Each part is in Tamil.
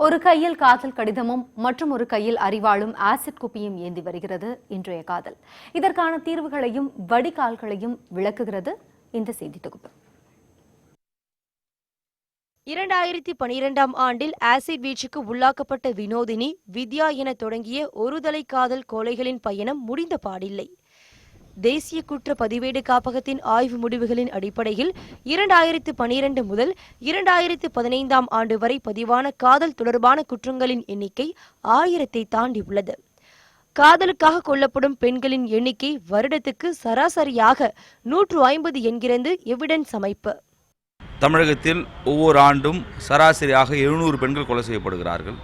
ஒரு கையில் காதல் கடிதமும் மற்றும் ஒரு கையில் அறிவாளும் ஆசிட் குப்பியும் ஏந்தி வருகிறது இன்றைய காதல். இதற்கான தீர்வுகளையும் வடிகால்களையும் விளக்குகிறது இந்த செய்தி தொகுப்பு. 2012ஆம் ஆண்டில் ஆசிட் வீச்சுக்கு உள்ளாக்கப்பட்ட வினோதினி வித்யா என தொடங்கிய ஒருதலை காதல் கொலைகளின் பயணம் முடிந்த பாடில்லை. தேசிய குற்ற பதிவேடு காப்பகத்தின் ஆய்வு முடிவுகளின் அடிப்படையில் 2012 முதல் 2015ஆம் ஆண்டு வரை பதிவான காதல் தொடர்பான குற்றங்களின் எண்ணிக்கை 1000-ஐ தாண்டியுள்ளது. காதலுக்காக கொல்லப்படும் பெண்களின் எண்ணிக்கை வருடத்துக்கு சராசரியாக 150 என்கிறது எவிடன்ஸ் அமைப்பு. தமிழகத்தில் ஒவ்வொரு ஆண்டும் சராசரியாக 700 பெண்கள் கொலை செய்யப்படுகிறார்கள்.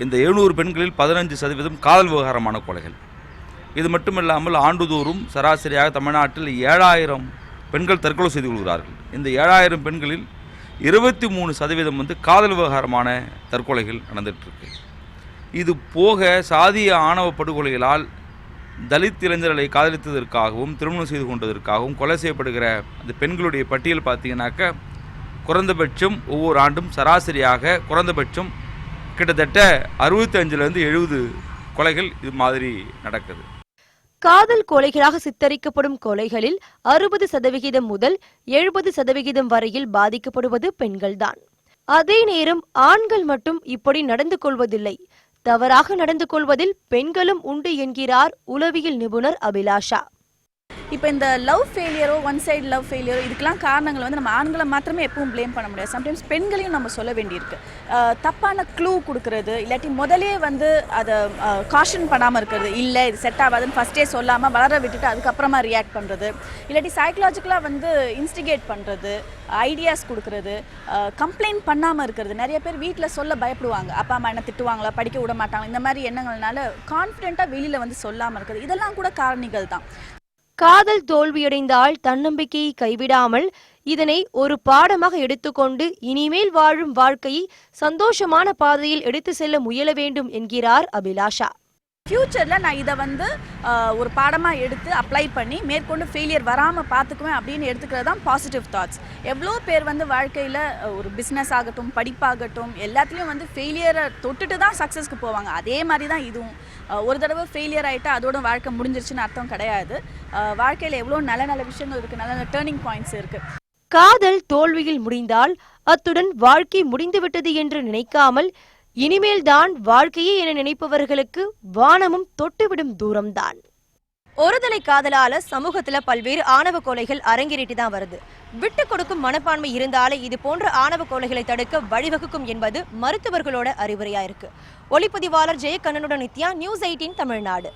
இந்த 700 பெண்களில் 15% காதல் விவகாரமான கொலைகள். இது மட்டுமில்லாமல் ஆண்டுதோறும் சராசரியாக தமிழ்நாட்டில் 7000 பெண்கள் தற்கொலை செய்து கொள்கிறார்கள். இந்த 7000 பெண்களில் 23% காதல் விவகாரமான தற்கொலைகள் நடந்துகிட்ருக்கு. இது போக சாதிய ஆணவ படுகொலைகளால் தலித் இளைஞர்களை காதலித்ததற்காகவும் திருமணம் செய்து கொண்டதற்காகவும் கொலை செய்யப்படுகிற அந்த பெண்களுடைய பட்டியல் பார்த்தீங்கன்னாக்க குறைந்தபட்சம் ஒவ்வொரு ஆண்டும் சராசரியாக குறைந்தபட்சம் கிட்டத்தட்ட 65-70 கொலைகள் இது மாதிரி நடக்குது. காதல் கொலைகளாக சித்தரிக்கப்படும் கொலைகளில் 60% முதல் 70% வரையில் பாதிக்கப்படுவது பெண்கள்தான். அதே நேரம் ஆண்கள் மட்டும் இப்படி நடந்து கொள்வதில்லை, தவறாக நடந்து கொள்வதில் பெண்களும் உண்டு என்கிறார் உளவியல் நிபுணர் அபிலாஷா. இப்போ இந்த லவ் ஃபெயிலியரோ ஒன் சைடு லவ் ஃபெயிலியரோ இதுக்கெல்லாம் காரணங்கள் வந்து நம்ம ஆண்களை மாத்திரமே எப்பவும் ப்ளேம் பண்ண முடியாது. சம்டைம்ஸ் பெண்களையும் நம்ம சொல்ல வேண்டியிருக்கு. தப்பான க்ளூ கொடுக்கறது, இல்லாட்டி முதலே வந்து அதை காஷன் பண்ணாமல் இருக்கிறது, இல்லை இது செட் ஆகாதுன்னு ஃபஸ்ட்டே சொல்லாமல் வளர விட்டுட்டு அதுக்கப்புறமா ரியாக்ட் பண்ணுறது, இல்லாட்டி சைக்கலாஜிக்கலாக வந்து இன்ஸ்டிகேட் பண்ணுறது, ஐடியாஸ் கொடுக்கறது, கம்ப்ளைண்ட் பண்ணாமல் இருக்கிறது. நிறைய பேர் வீட்டில் சொல்ல பயப்படுவாங்க, அப்பா அம்மா என்ன திட்டுவாங்களா, படிக்க விட மாட்டாங்க, இந்த மாதிரி எண்ணங்கள்னால கான்ஃபிடென்ட்டாக வெளியில் வந்து சொல்லாமல் இருக்கிறது, இதெல்லாம் கூட காரணிகள் தான். காதல் தோல்வியடைந்தால் தன்னம்பிக்கையை கைவிடாமல் இதனை ஒரு பாடமாக எடுத்துக்கொண்டு இனிமேல் வாழும் வாழ்க்கையை சந்தோஷமான பாதையில் எடுத்து செல்ல முயல வேண்டும் என்கிறார் அபிலாஷா. ஃப்யூச்சரில் நான் இதை வந்து ஒரு பாடமாக எடுத்து அப்ளை பண்ணி மேற்கொண்டு ஃபெயிலியர் வராமல் பார்த்துக்குவேன் அப்படின்னு எடுத்துக்கிறது தான் பாசிட்டிவ் தாட்ஸ். எவ்வளோ பேர் வந்து வாழ்க்கையில் ஒரு பிஸ்னஸ் ஆகட்டும், படிப்பாகட்டும், எல்லாத்துலேயும் வந்து ஃபெயிலியரை தொட்டுட்டு தான் சக்ஸஸ்க்கு போவாங்க. அதே மாதிரி தான் இதுவும். ஒரு தடவை ஃபெயிலியர் ஆகிட்டா அதோட வாழ்க்கை முடிஞ்சிருச்சுன்னு அர்த்தம் கிடையாது. வாழ்க்கையில் எவ்வளோ நல்ல நல்ல விஷயங்கள் இருக்குது, நல்ல நல்ல டேர்னிங் பாயிண்ட்ஸ் இருக்குது. காதல் தோல்வியில் முடிந்தால் அத்துடன் வாழ்க்கை முடிந்துவிட்டது என்று நினைக்காமல் இனிமேல் தான் வாழ்க்கையே என நினைப்பவர்களுக்கு வானமும் தொட்டுவிடும் தூரம்தான். ஒருதலை காதலால சமூகத்துல பல்வேறு ஆணவ கொலைகள் அரங்கேறிட்டு தான் வருது. விட்டு கொடுக்கும் மனப்பான்மை இருந்தாலே இது போன்ற ஆணவ கொலைகளை தடுக்க வழிவகுக்கும் என்பது மருத்துவர்களோட அறிவுரையா இருக்கு. ஒளிப்பதிவாளர் ஜெயக்கண்ணனுடன் நித்யா, நியூஸ் 18 தமிழ்நாடு.